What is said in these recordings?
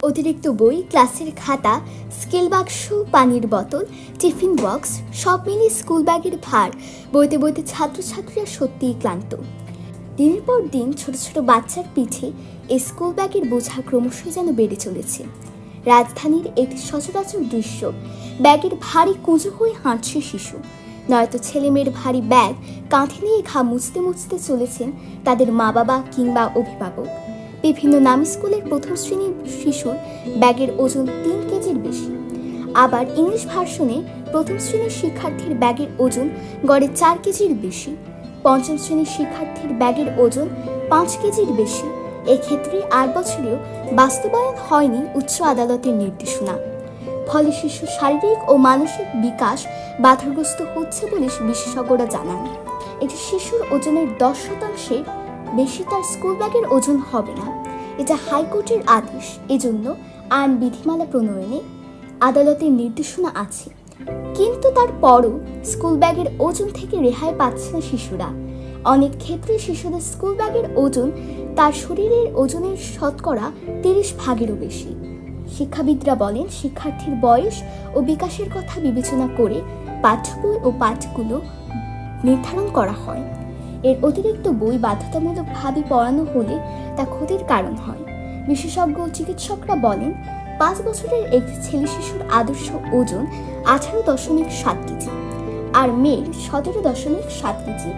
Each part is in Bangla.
অতিরিক্ত বই, ক্লাসের খাতা, স্কেল বাক্স, পানির বোতল, টিফিন বক্স সব মিলিয়ে স্কুল ব্যাগের ভার বইতে বইতে ছাত্রছাত্রীরা সত্যিই ক্লান্ত। দিনের পর দিন ছোট ছোট বাচ্চার পিঠে এই স্কুল ব্যাগের বোঝা ক্রমশই যেন বেড়ে চলেছে। রাজধানীর একটি সচরাচর দৃশ্য, ব্যাগের ভারী কুঁজো হয়ে হাঁটছে শিশু, নয়তো ছেলেমেয়ের ভারী ব্যাগ কাঁধে নিয়ে ঘা মুছতে মুছতে চলেছেন তাদের মা বাবা কিংবা অভিভাবক। বিভিন্ন নামী স্কুলের প্রথম শ্রেণীর শিশুর ব্যাগের ওজন 3 কেজির বেশি। আবার ইংলিশ ভার্সনে প্রথম শ্রেণীর শিক্ষার্থীর ব্যাগের ওজন গড়ে 4 কেজির বেশি। পঞ্চম শ্রেণীর শিক্ষার্থীর ব্যাগের ওজন 5 কেজির বেশি। এক্ষেত্রে 8 বছরেও বাস্তবায়ন হয়নি উচ্চ আদালতের নির্দেশনা। ফলে শিশুর শারীরিক ও মানসিক বিকাশ বাধাগ্রস্ত হচ্ছে বলে বিশেষজ্ঞরা জানান। এটি শিশুর ওজনের 10% বেশি তার স্কুল ব্যাগের ওজন হবে না। এটা হাইকোর্টের আদেশ, এজন্য আইন বিধিমালা প্রণয়নে আদালতের নির্দেশনা আছে। কিন্তু তারপরও স্কুল ব্যাগের ওজন থেকে রেহাই পাচ্ছে না শিশুরা। অনেক ক্ষেত্রে শিশুদের স্কুল ব্যাগের ওজন তার শরীরের ওজনের শতকরা 30 ভাগেরও বেশি। শিক্ষাবিদরা বলেন, শিক্ষার্থীর বয়স ও বিকাশের কথা বিবেচনা করে পাঠ্য বই ও পাঠগুলো নির্ধারণ করা হয়। এর অতিরিক্ত বই বাধ্যতামূলকভাবে পড়ানো হলে তা ক্ষতির কারণ হয়। বিশেষজ্ঞ চিকিৎসকরা বলেন, 5 বছরের একটি ছেলে শিশুর আদর্শ ওজন 18.7 কেজি আর মেয়ের 17.7 কেজি।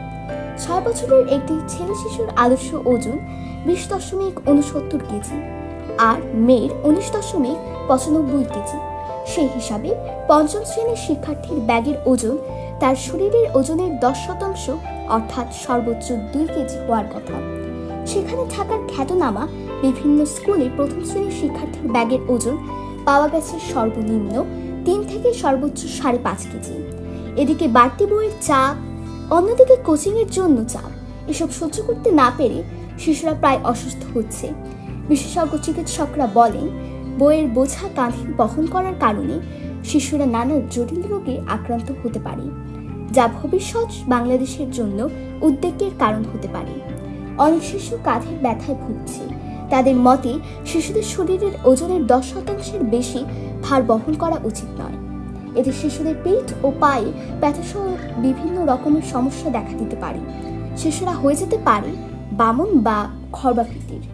6 বছরের একটি ছেলে শিশুর আদর্শ ওজন 20.69 কেজি আর মেয়ের 19.95 কেজি। সেই হিসাবে পঞ্চম শ্রেণীর শিক্ষার্থীর ব্যাগের ওজন তার শরীরের ওজনের 10% অর্থাৎ সর্বোচ্চ 2 কেজি হওয়ার কথা। সেখানে থাকার খ্যাতনামা বিভিন্ন স্কুলে প্রথম শ্রেণীর শিক্ষার্থীর ব্যাগের ওজন পাওয়া গেছে সর্বনিম্ন 3 থেকে সর্বোচ্চ 5.5 কেজি। এদিকে বাড়তি বইয়ের চাপ, অন্যদিকে কোচিংয়ের জন্য চাপ, এসব সহ্য করতে না পেরে শিশুরা প্রায় অসুস্থ হচ্ছে। বিশেষজ্ঞ চিকিৎসকরা বলেন, বইয়ের বোঝা কাঁধে বহন করার কারণে শিশুরা নানা জটিল রোগে আক্রান্ত হতে পারে, যা ভবিষ্যৎ বাংলাদেশের জন্য উদ্বেগের কারণ হতে পারে। অনেক শিশু কাঁধের ব্যথায় ভুগছে। তাদের মতে, শিশুদের শরীরের ওজনের 10% বেশি ভার বহন করা উচিত নয়। এতে শিশুদের পেট ও পায়ে ব্যথাসহ বিভিন্ন রকমের সমস্যা দেখা দিতে পারে। শিশুরা হয়ে যেতে পারে বামন বা খর্বাকৃতির।